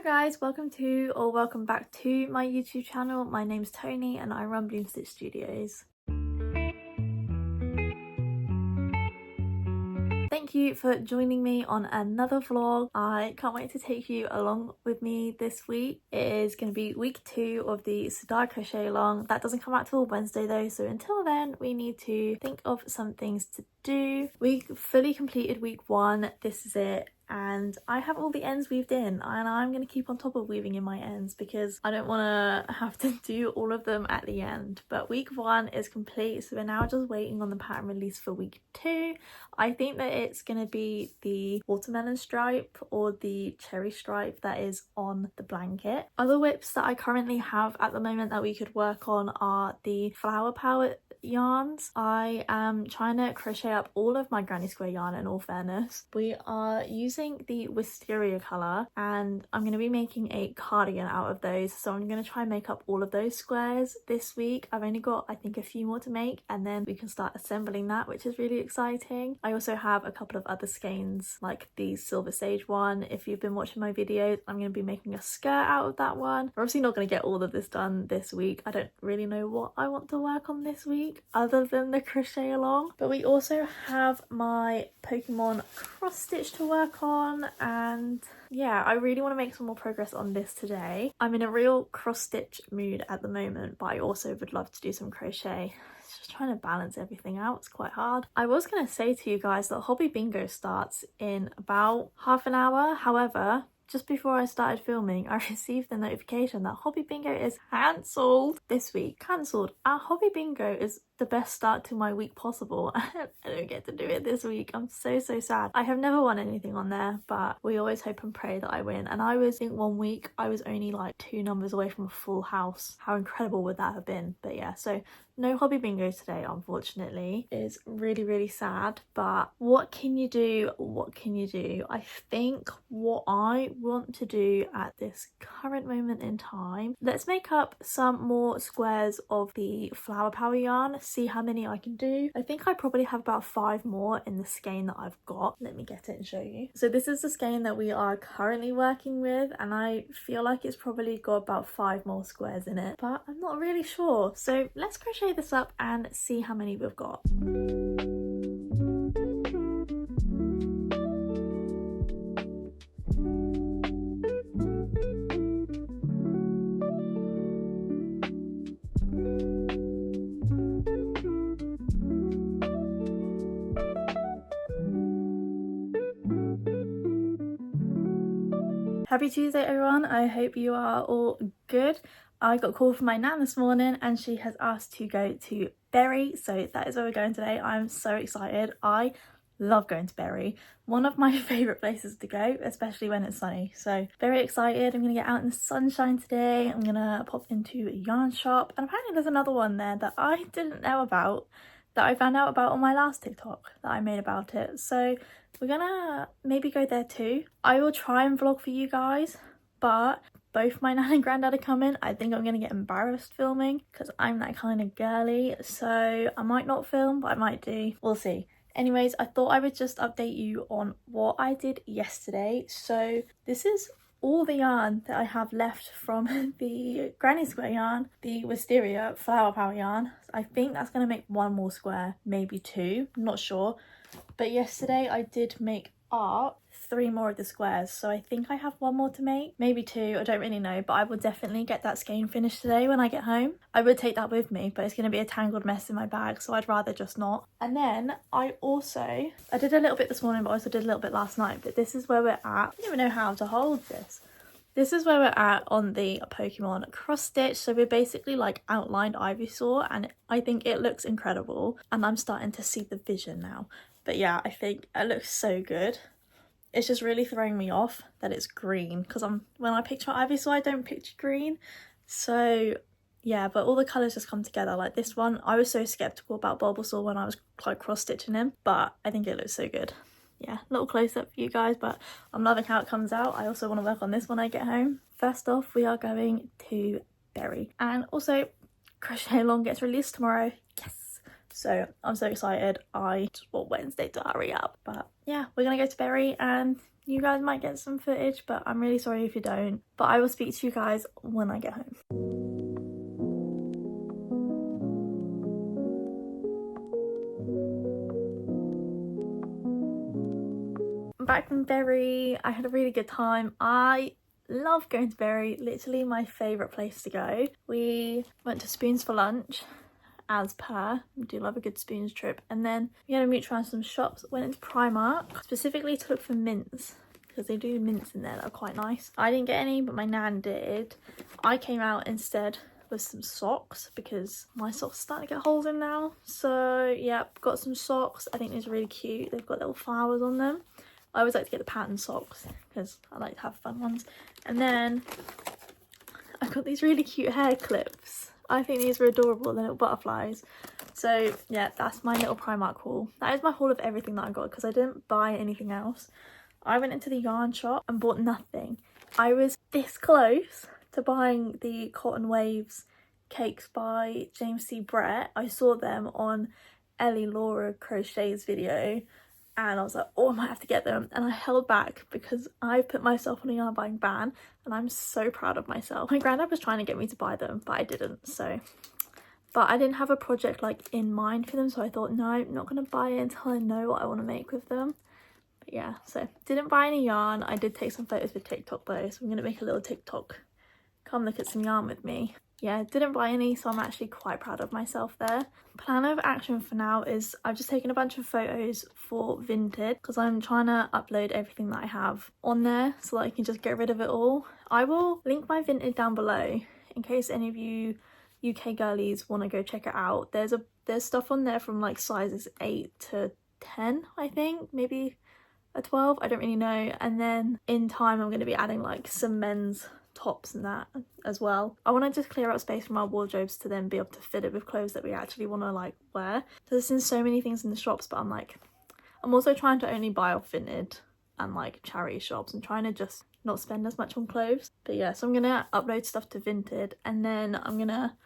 guys, welcome back to my YouTube channel. My name's Toni and I run Bloom Stitch Studios. Thank you for joining me on another vlog. I can't wait to take you along with me this week. It is going to be week 2 of the Sirdar Crochet-Along. That doesn't come out till Wednesday though, so until then we need to think of some things to do. We fully completed week 1. This is it. And I have all the ends weaved in, and I'm going to keep on top of weaving in my ends because I don't want to have to do all of them at the end. But week 1 is complete, so we're now just waiting on the pattern release for week 2. I think that it's going to be the watermelon stripe or the cherry stripe that is on the blanket. Other whips that I currently have at the moment that we could work on are the flower power yarns. I am trying to crochet up all of my granny square yarn, in all fairness. We are using the wisteria colour and I'm going to be making a cardigan out of those, so I'm going to try and make up all of those squares this week. I've only got I think a few more to make and then we can start assembling that, which is really exciting. I also have a couple of other skeins like the silver sage one. If you've been watching my videos, I'm going to be making a skirt out of that one. We're obviously not going to get all of this done this week. I don't really know what I want to work on this week other than the crochet along, but we also have my Pokemon cross stitch to work on, and yeah, I really want to make some more progress on this today. I'm in a real cross stitch mood at the moment, but I also would love to do some crochet. It's just trying to balance everything out. It's quite hard. I was going to say to you guys that Hobby Bingo starts in about half an hour. However, just before I started filming, I received the notification that Hobby Bingo is cancelled this week. Cancelled. Our Hobby Bingo is the best start to my week possible. I don't get to do it this week. I'm so sad. I have never won anything on there, but we always hope and pray that I win. And I think one week I was only like 2 numbers away from a full house. How incredible would that have been? But yeah, so no Hobby Bingo today, unfortunately. It's really sad, but what can you do? What can you do? I think what I want to do at this current moment in time, let's make up some more squares of the flower power yarn, see how many I can do. I think I probably have about 5 more in the skein that I've got. Let me get it and show you. So this is the skein that we are currently working with, and I feel like it's probably got about 5 more squares in it, but I'm not really sure. So let's crochet this up and see how many we've got. Happy Tuesday everyone, I hope you are all good. I got a call from my nan this morning and she has asked to go to Bury, so that is where we're going today. I'm so excited. I love going to Bury. One of my favourite places to go, especially when it's sunny. So very excited. I'm going to get out in the sunshine today. I'm going to pop into a yarn shop, and apparently there's another one there that I didn't know about, that I found out about on my last TikTok that I made about it. So we're gonna maybe go there too. I will try and vlog for you guys, but both my nan and granddad are coming. I think I'm gonna get embarrassed filming because I'm that kind of girly. So I might not film, but I might do. We'll see. Anyways, I thought I would just update you on what I did yesterday. So this is all the yarn that I have left from the granny square yarn, the wisteria flower power yarn. I think that's going to make 1 more square, maybe 2, I'm not sure. But yesterday I did make up 3 more of the squares, so I think I have 1 more to make, maybe 2, I don't really know, but I will definitely get that skein finished today when I get home. I would take that with me, but it's going to be a tangled mess in my bag, so I'd rather just not. And then I did a little bit this morning, but I also did a little bit last night, but this is where we're at. I don't even know how to hold this. This is where we're at on the Pokemon cross stitch. So we're basically like outlined Ivysaur, and I think it looks incredible, and I'm starting to see the vision now. But yeah, I think it looks so good. It's just really throwing me off that it's green, because when I picture Ivysaur, I don't picture green. So yeah, but all the colours just come together. Like this one, I was so skeptical about Bulbasaur when I was like cross stitching him, but I think it looks so good. Yeah, a little close up for you guys, but I'm loving how it comes out. I also want to work on this when I get home. First off, we are going to Bury, and also Crochet Along gets released tomorrow. Yes, So I'm so excited. I just want Wednesday to hurry up. But yeah, we're gonna go to Bury and you guys might get some footage, but I'm really sorry if you don't. But I will speak to you guys when I get home. I'm back from Bury. I had a really good time. I love going to Bury, literally my favourite place to go. We went to Spoons for lunch, as per. I do love a good Spoons trip. And then we had a mooch around some shops, went into Primark, specifically to look for mints, because they do mints in there that are quite nice. I didn't get any, but my nan did. I came out instead with some socks because my socks are starting to get holes in now. So yeah, got some socks. I think these are really cute. They've got little flowers on them. I always like to get the pattern socks because I like to have fun ones. And then I got these really cute hair clips. I think these were adorable, the little butterflies. So yeah, that's my little Primark haul. That is my haul of everything that I got because I didn't buy anything else. I went into the yarn shop and bought nothing. I was this close to buying the Cotton Waves cakes by James C. Brett. I saw them on Ellie Laura Crochet's video and I was like, oh, I might have to get them. And I held back because I put myself on a yarn buying ban and I'm so proud of myself. My granddad was trying to get me to buy them, but I didn't, so. But I didn't have a project like in mind for them, so I thought, no, I'm not gonna buy it until I know what I want to make with them. But yeah, so didn't buy any yarn. I did take some photos with TikTok though, so I'm gonna make a little TikTok. Come look at some yarn with me. Yeah, didn't buy any, so I'm actually quite proud of myself there. Plan of action for now is I've just taken a bunch of photos for Vinted because I'm trying to upload everything that I have on there so that I can just get rid of it all. I will link my Vinted down below in case any of you UK girlies want to go check it out. There's stuff on there from like sizes 8 to 10, I think, maybe a 12, I don't really know. And then in time I'm going to be adding like some men's tops and that as well. I want to just clear out space from our wardrobes to then be able to fit it with clothes that we actually want to like wear. There's been so many things in the shops, but I'm also trying to only buy off Vinted and like charity shops and trying to just not spend as much on clothes. But yeah, so I'm gonna upload stuff to Vinted and then I'm gonna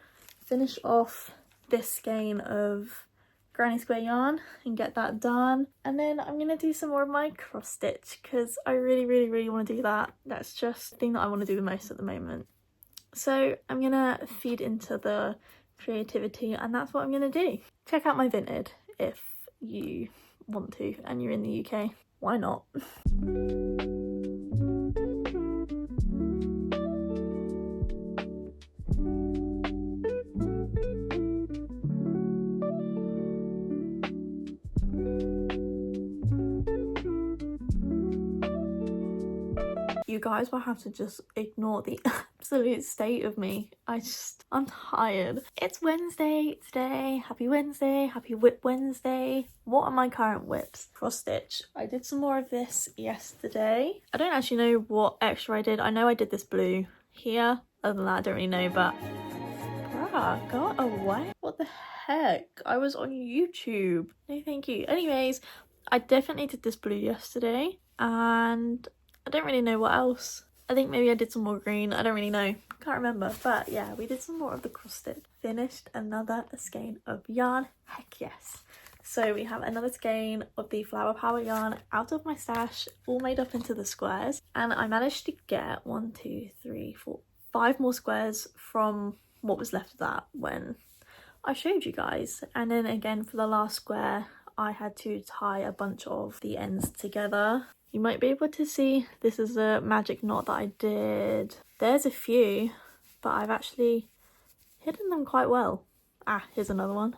finish off this skein of granny square yarn and get that done, and then I'm gonna do some more of my cross stitch because I really want to do that. That's just the thing that I want to do the most at the moment. So I'm gonna feed into the creativity and that's what I'm gonna do. Check out my Vinted if you want to and you're in the UK. Why not? You guys will have to just ignore the absolute state of me. I'm tired. It's Wednesday today. Happy Wednesday. Happy Whip Wednesday. What are my current whips? Cross stitch. I did some more of this yesterday. I don't actually know what extra I did. I know I did this blue here. Other than that, I don't really know, but bruh, go away. What the heck? I was on YouTube. No, thank you. Anyways, I definitely did this blue yesterday and I don't really know what else. I think maybe I did some more green. I don't really know. Can't remember. But yeah, we did some more of the cross stitch. Finished another skein of yarn. Heck yes. So we have another skein of the Flower Power yarn out of my stash, all made up into the squares. And I managed to get 1, 2, 3, 4, 5 more squares from what was left of that when I showed you guys. And then again for the last square, I had to tie a bunch of the ends together. You might be able to see this is a magic knot that I did. There's a few, but I've actually hidden them quite well. Ah, here's another one.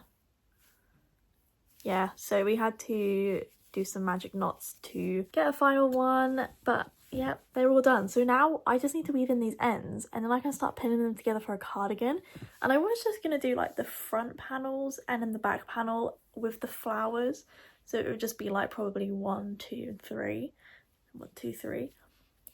Yeah, so we had to do some magic knots to get a final one, but yeah, they're all done. So now I just need to weave in these ends and then I can start pinning them together for a cardigan. And I was just gonna do like the front panels and then the back panel with the flowers. So it would just be like probably 1, 2, and 3. 1, 2, 3.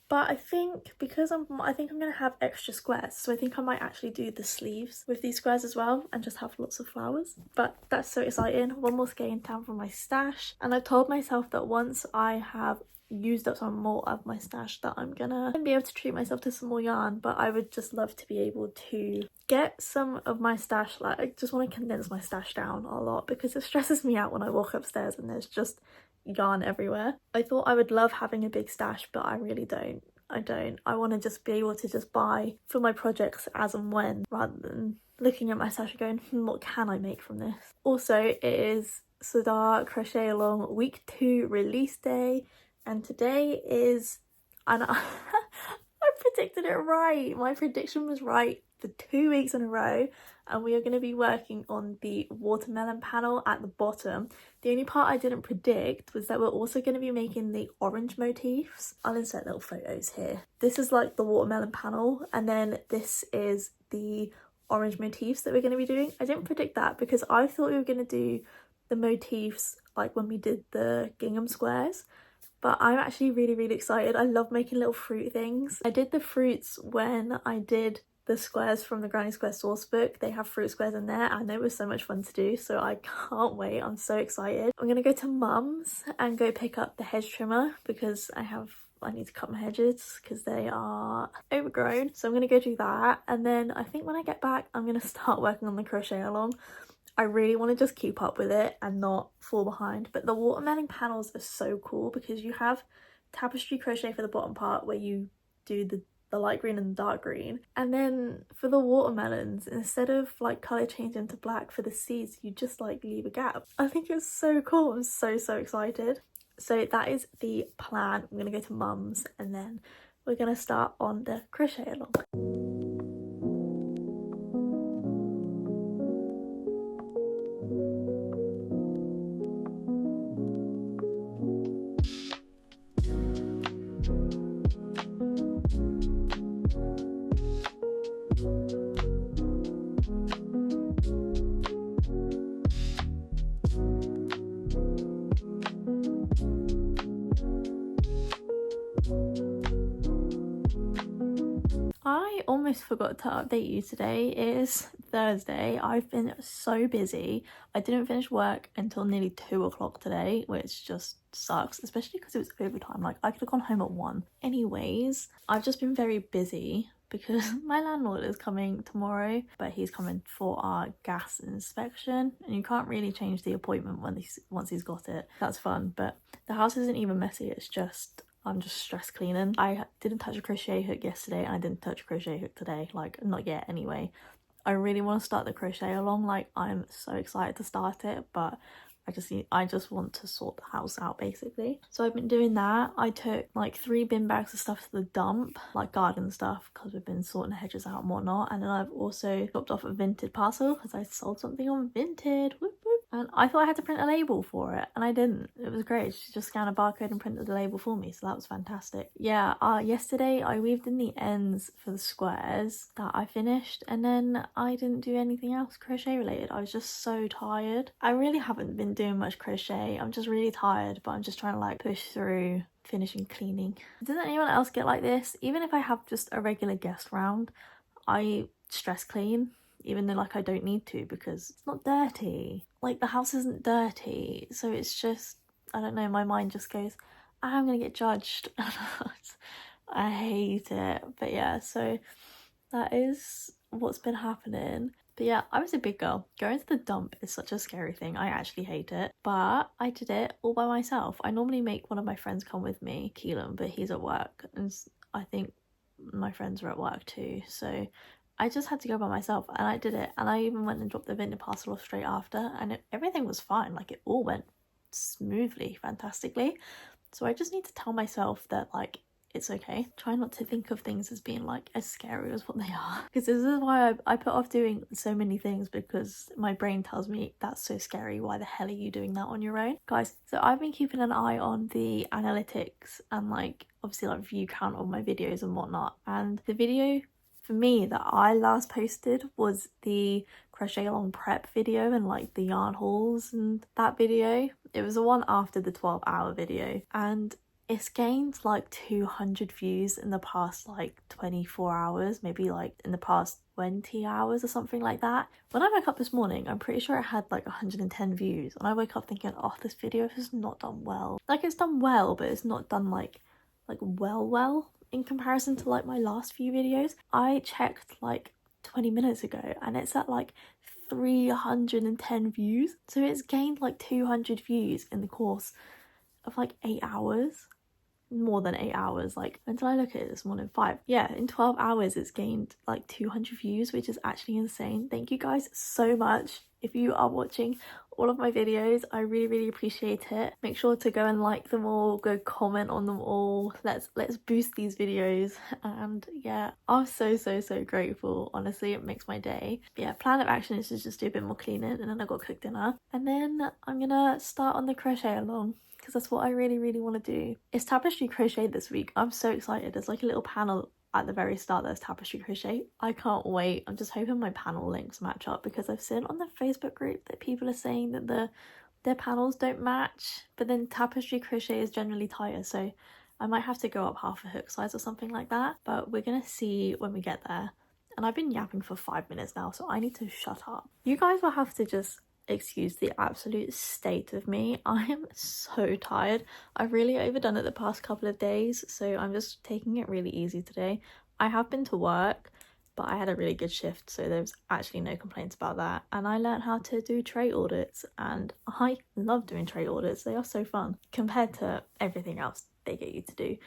But I think because I'm gonna have extra squares, so I think I might actually do the sleeves with these squares as well and just have lots of flowers. But that's so exciting. One more skein down from my stash, and I've told myself that once I have used up some more of my stash that I'm gonna be able to treat myself to some more yarn, but I would just love to be able to get some of my stash. Like, I just want to condense my stash down a lot because it stresses me out when I walk upstairs and there's just yarn everywhere. I thought I would love having a big stash, but I really don't. I want to just be able to just buy for my projects as and when, rather than looking at my stash and going, what can I make from this? Also, it is Sirdar Crochet-Along week 2 release day, and today is, and I predicted it right. My prediction was right for 2 weeks in a row, and we are going to be working on the watermelon panel at the bottom. The only part I didn't predict was that we're also going to be making the orange motifs. I'll insert little photos here. This is like the watermelon panel, and then this is the orange motifs that we're going to be doing. I didn't predict that because I thought we were going to do the motifs like when we did the gingham squares, but I'm actually really excited. I love making little fruit things. I did the fruits when I did the squares from the Granny Square source book. They have fruit squares in there and they were so much fun to do, so I can't wait. I'm so excited. I'm gonna go to Mum's and go pick up the hedge trimmer because I need to cut my hedges because they are overgrown, so I'm gonna go do that. And then I think when I get back I'm gonna start working on the crochet along. I really want to just keep up with it and not fall behind. But the watermelon panels are so cool because you have tapestry crochet for the bottom part where you do the light green and the dark green, and then for the watermelons, instead of like color change into black for the seeds, you just like leave a gap. I think it's so cool. I'm so excited. So that is the plan. I'm gonna go to Mum's and then we're gonna start on the crochet along. I almost forgot to update you. Today is Thursday. I've been so busy. I didn't finish work until nearly 2 o'clock today, which just sucks, especially because it was overtime. Like, I could have gone home at 1. Anyways, I've just been very busy because my landlord is coming tomorrow, but he's coming for our gas inspection, and you can't really change the appointment once he's got it. That's fun, but the house isn't even messy. It's just I'm just stress cleaning. I didn't touch a crochet hook yesterday and I didn't touch a crochet hook today, like not yet anyway. I really want to start the crochet along. Like, I'm so excited to start it, but I just want to sort the house out basically. So I've been doing that. I took like 3 bin bags of stuff to the dump, like garden stuff, because we've been sorting the hedges out and whatnot. And then I've also dropped off a Vinted parcel because I sold something on Vinted. Whoop whoop. And I thought I had to print a label for it, and I didn't. It was great. She just scanned a barcode and printed the label for me, so that was fantastic. Yeah, yesterday I weaved in the ends for the squares that I finished, and then I didn't do anything else crochet related. I was just so tired. I really haven't been doing much crochet. I'm just really tired, but I'm just trying to like push through finishing cleaning. Doesn't anyone else get like this? Even if I have just a regular guest round, I stress clean, even though like I don't need to because it's not dirty. Like, the house isn't dirty, so it's just, I don't know, my mind just goes, I'm gonna get judged. I hate it. But yeah, so that is what's been happening. But yeah, I was a big girl. Going to the dump is such a scary thing. I actually hate it, but I did it all by myself. I normally make one of my friends come with me, Keelan, but he's at work, and I think my friends are at work too, so I just had to go by myself, and I did it. And I even went and dropped the Vinted parcel off straight after, and everything was fine. Like, it all went smoothly, fantastically. So I just need to tell myself that like it's okay. Try not to think of things as being like as scary as what they are, because this is why I put off doing so many things, because my brain tells me that's so scary. Why the hell are you doing that on your own? Guys, so I've been keeping an eye on the analytics and like obviously like view count of my videos and whatnot, and the video for me that I last posted was the crochet along prep video and like the yarn hauls and that video. It was the one after the 12-hour video, and it's gained like 200 views in the past like 24 hours, maybe like in the past 20 hours or something like that. When I woke up this morning, I'm pretty sure it had like 110 views, and I woke up thinking, oh, this video has not done well. Like, it's done well, but it's not done like well in comparison to like my last few videos. I checked like 20 minutes ago and it's at like 310 views, so it's gained like 200 views in the course of like 8 hours. More than 8 hours, like until I look at it this morning, 5, yeah, in 12 hours it's gained like 200 views, which is actually insane. Thank you guys so much. If you are watching all of my videos, I really appreciate it. Make sure to go and like them all, go comment on them all. Let's boost these videos. And yeah, I'm so grateful. Honestly, it makes my day. But yeah, plan of action is to just do a bit more cleaning, and then I got to cook dinner, and then I'm gonna start on the crochet along, because that's what I really want to do. It's tapestry crochet this week. I'm so excited. There's like a little panel at the very start that's tapestry crochet. I can't wait. I'm just hoping my panel links match up, because I've seen on the Facebook group that people are saying that their panels don't match, but then tapestry crochet is generally tighter, so I might have to go up half a hook size or something like that, but we're gonna see when we get there. And I've been yapping for 5 minutes now, so I need to shut up. You guys will have to just excuse the absolute state of me. I am so tired. I've really overdone it the past couple of days, so I'm just taking it really easy today. I have been to work, but I had a really good shift, so there's actually no complaints about that. And I learned how to do tray audits, and I love doing tray audits. They are so fun compared to everything else they get you to do.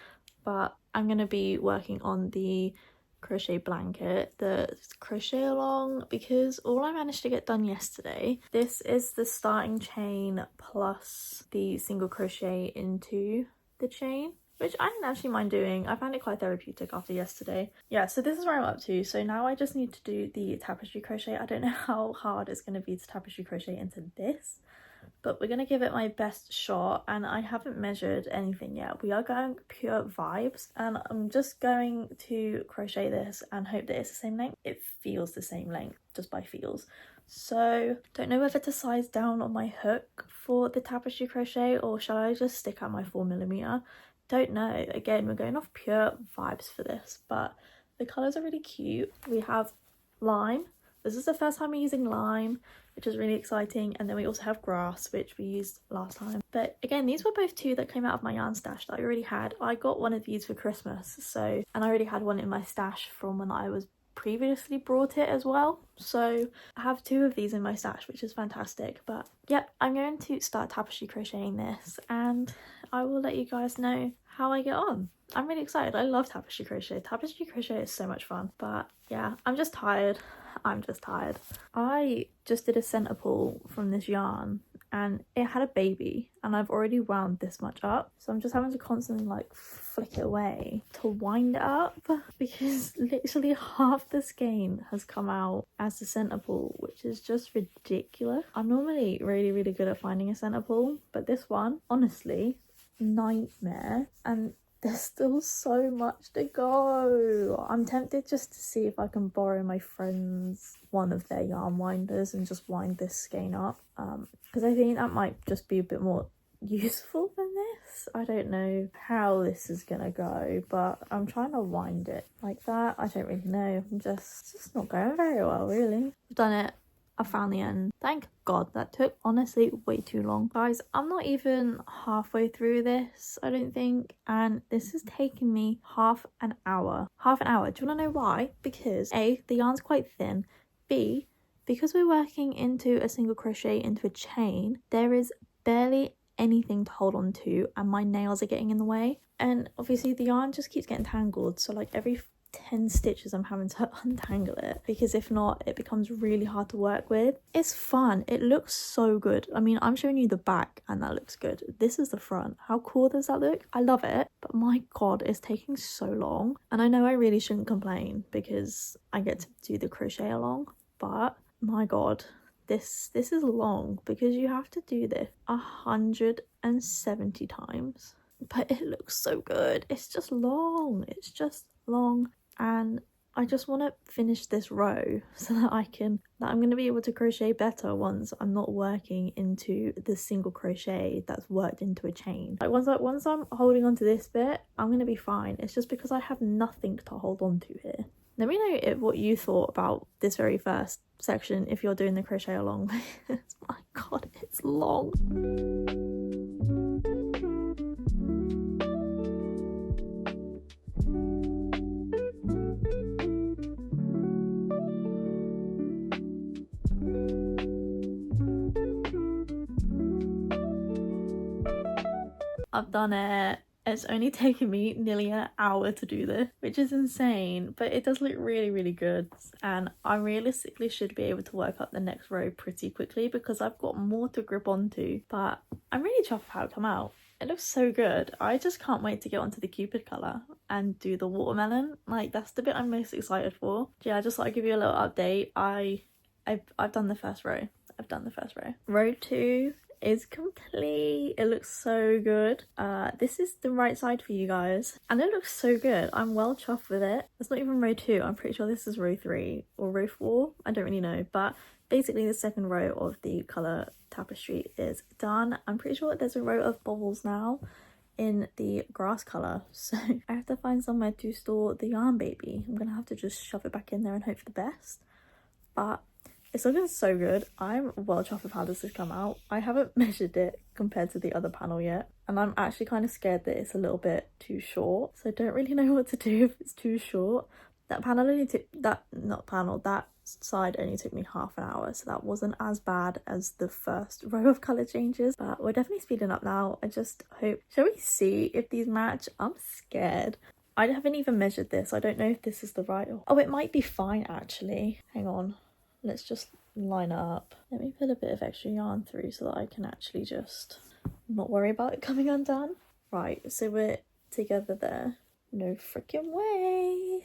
But I'm going to be working on the crochet blanket, the crochet along, because all I managed to get done yesterday, this is the starting chain plus the single crochet into the chain, which I didn't actually mind doing. I found it quite therapeutic after yesterday. Yeah, so this is where I'm up to. So now I just need to do the tapestry crochet. I don't know how hard it's going to be to tapestry crochet into this, but we're going to give it my best shot. And I haven't measured anything yet. We are going pure vibes, and I'm just going to crochet this and hope that it's the same length. It feels the same length just by feels. So don't know whether to size down on my hook for the tapestry crochet, or shall I just stick at my 4mm. Don't know. Again, we're going off pure vibes for this, but the colours are really cute. We have lime. This is the first time we're using lime, which is really exciting. And then we also have grass, which we used last time. But again, these were both two that came out of my yarn stash that I already had. I got one of these for Christmas, so, and I already had one in my stash from when I was previously brought it as well. So I have two of these in my stash, which is fantastic. But yep, I'm going to start tapestry crocheting this, and I will let you guys know how I get on. I'm really excited. I love tapestry crochet. Tapestry crochet is so much fun. But yeah, I'm just tired. I just did a center pull from this yarn, and it had a baby, and I've already wound this much up, so I'm just having to constantly like flick it away to wind it up, because literally half the skein has come out as the center pull, which is just ridiculous. I'm normally really good at finding a center pull, but this one, honestly, nightmare. And there's still so much to go. I'm tempted just to see if I can borrow my friend's one of their yarn winders and just wind this skein up, because I think that might just be a bit more useful than this. I don't know how this is gonna go, but I'm trying to wind it like that. I don't really know. I'm just not going very well, really. I've done it. I found the end. Thank God. That took honestly way too long. Guys, I'm not even halfway through this, I don't think, and this has taken me half an hour. Do you want to know why? Because A, the yarn's quite thin. B, because we're working into a single crochet into a chain, there is barely anything to hold on to, and my nails are getting in the way. And obviously the yarn just keeps getting tangled, so like every 10 stitches I'm having to untangle it, because if not it becomes really hard to work with. It's fun, it looks so good. I mean, I'm showing you the back and that looks good. This is the front. How cool does that look? I love it, but my god, it's taking so long. And I know I really shouldn't complain because I get to do the crochet along, but my god, this is long, because you have to do this 170 times. But it looks so good. It's just long, and I just want to finish this row so that I'm going to be able to crochet better once I'm not working into the single crochet that's worked into a chain. Like once I'm holding on to this bit, I'm going to be fine. It's just because I have nothing to hold on to here. Let me know what you thought about this very first section if you're doing the crochet along. My god, it's long. I've done it. It's only taken me nearly an hour to do this, which is insane, but it does look really, really good. And I realistically should be able to work up the next row pretty quickly because I've got more to grip onto, but I'm really chuffed with how it come out. It looks so good. I just can't wait to get onto the Cupid colour and do the watermelon. Like, that's the bit I'm most excited for. Yeah, I just thought I'd give you a little update. I've done the first row. Row 2 is complete. It looks so good. This is the right side for you guys, and it looks so good. I'm well chuffed with it. It's not even row 2. I'm pretty sure this is row 3 or row 4. I don't really know, but basically the second row of the colour tapestry is done. I'm pretty sure there's a row of bubbles now in the grass colour, so I have to find somewhere to store the yarn baby. I'm gonna have to just shove it back in there and hope for the best, but it's looking so good. I'm well chuffed with how this has come out. I haven't measured it compared to the other panel yet, and I'm actually kind of scared that it's a little bit too short, so I don't really know what to do if it's too short. That panel only took, that side only took me half an hour, so that wasn't as bad as the first row of colour changes, but we're definitely speeding up now. I just hope, shall we see if these match? I'm scared. I haven't even measured this. I don't know if this is the right, oh, it might be fine actually. Hang on. Let's just line it up. Let me put a bit of extra yarn through so that I can actually just not worry about it coming undone. Right, so we're together there. No freaking way.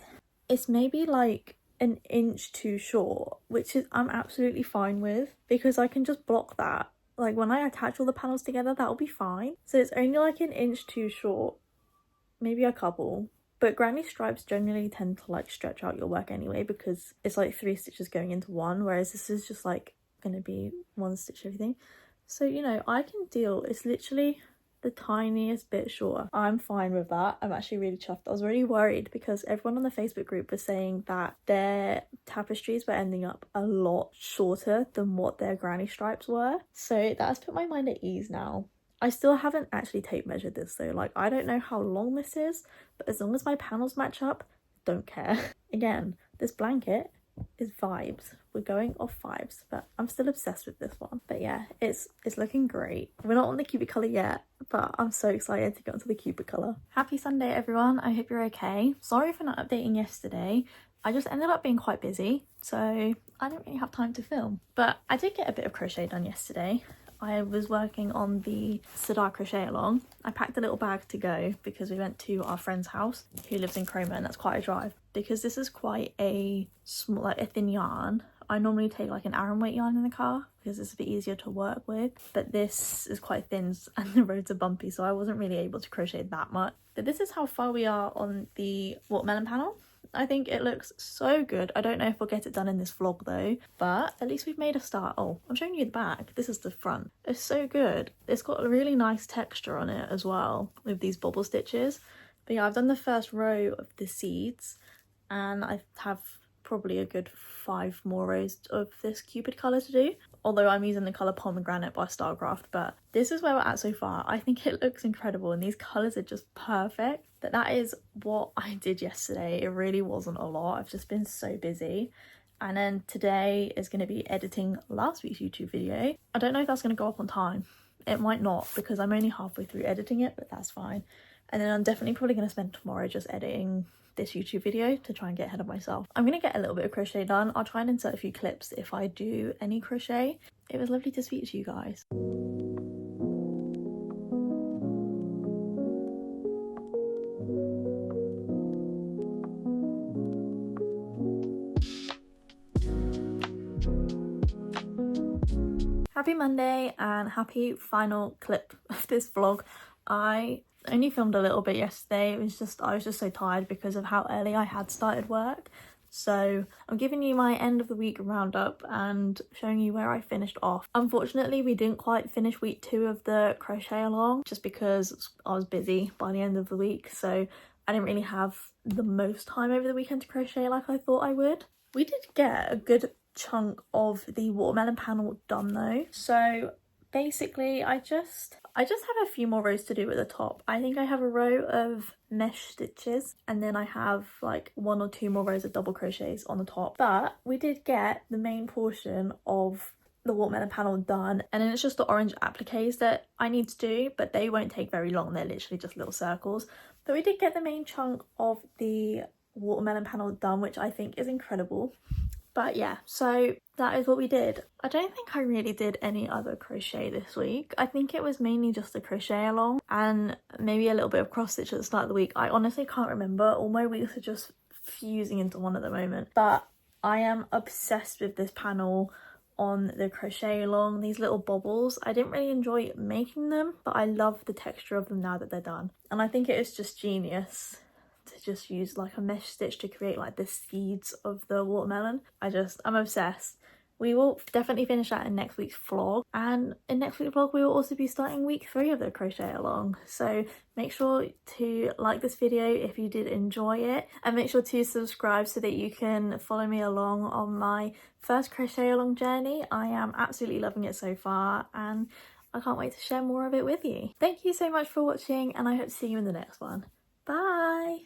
It's maybe like an inch too short, which is I'm absolutely fine with because I can just block that. Like when I attach all the panels together, that'll be fine. So it's only like an inch too short, maybe a couple. But granny stripes generally tend to like stretch out your work anyway because it's like 3 stitches going into one, whereas this is just like gonna be 1 stitch everything. So, you know, I can deal. It's literally the tiniest bit shorter. I'm fine with that. I'm actually really chuffed. I was really worried because everyone on the Facebook group was saying that their tapestries were ending up a lot shorter than what their granny stripes were. So that has put my mind at ease now. I still haven't actually tape measured this though. Like, I don't know how long this is, but as long as my panels match up, don't care. Again, this blanket is vibes. We're going off vibes, but I'm still obsessed with this one. But yeah, it's looking great. We're not on the Cupid colour yet, but I'm so excited to get onto the Cupid colour. Happy Sunday everyone. I hope you're okay. Sorry for not updating yesterday. I just ended up being quite busy, so I didn't really have time to film. But I did get a bit of crochet done yesterday. I was working on the Sirdar Crochet-Along. I packed a little bag to go because we went to our friend's house who lives in Cromer, and that's quite a drive. Because this is quite a small, like a thin yarn, I normally take like an Aran weight yarn in the car because it's a bit easier to work with. But this is quite thin and the roads are bumpy, so I wasn't really able to crochet that much. But this is how far we are on the watermelon panel. I think it looks so good. I don't know if we'll get it done in this vlog though, but at least we've made a start. Oh, I'm showing you the back. This is the front. It's so good. It's got a really nice texture on it as well with these bobble stitches. But yeah, I've done the first row of the seeds and I have probably a good 5 more rows of this Cupid colour to do. Although I'm using the colour Pomegranate by Starcraft, but this is where we're at so far. I think it looks incredible and these colours are just perfect. But that is what I did yesterday. It really wasn't a lot. I've just been so busy. And then today is going to be editing last week's YouTube video. I don't know if that's going to go up on time. It might not because I'm only halfway through editing it, but that's fine. And then I'm definitely probably going to spend tomorrow just editing this YouTube video to try and get ahead of myself. I'm going to get a little bit of crochet done. I'll try and insert a few clips if I do any crochet. It was lovely to speak to you guys. Happy Monday and happy final clip of this vlog. I only filmed a little bit yesterday. I was just so tired because of how early I had started work. So I'm giving you my end of the week roundup and showing you where I finished off. Unfortunately, we didn't quite finish week 2 of the crochet along just because I was busy by the end of the week, so I didn't really have the most time over the weekend to crochet like I thought I would. We did get a good chunk of the watermelon panel done though, so basically I just have a few more rows to do at the top. I think I have a row of mesh stitches and then I have like 1 or 2 more rows of double crochets on the top, but we did get the main portion of the watermelon panel done, and then it's just the orange appliques that I need to do, but they won't take very long. They're literally just little circles. But we did get the main chunk of the watermelon panel done, which I think is incredible. But yeah, so that is what we did. I don't think I really did any other crochet this week. I think it was mainly just the crochet along and maybe a little bit of cross stitch at the start of the week. I honestly can't remember. All my weeks are just fusing into one at the moment. But I am obsessed with this panel on the crochet along, these little bobbles. I didn't really enjoy making them, but I love the texture of them now that they're done. And I think it is just genius to just use like a mesh stitch to create like the seeds of the watermelon. I'm obsessed. We will definitely finish that in next week's vlog, and in next week's vlog we will also be starting week 3 of the crochet along. So make sure to like this video if you did enjoy it, and make sure to subscribe so that you can follow me along on my first crochet along journey. I am absolutely loving it so far and I can't wait to share more of it with you. Thank you so much for watching and I hope to see you in the next one. Bye!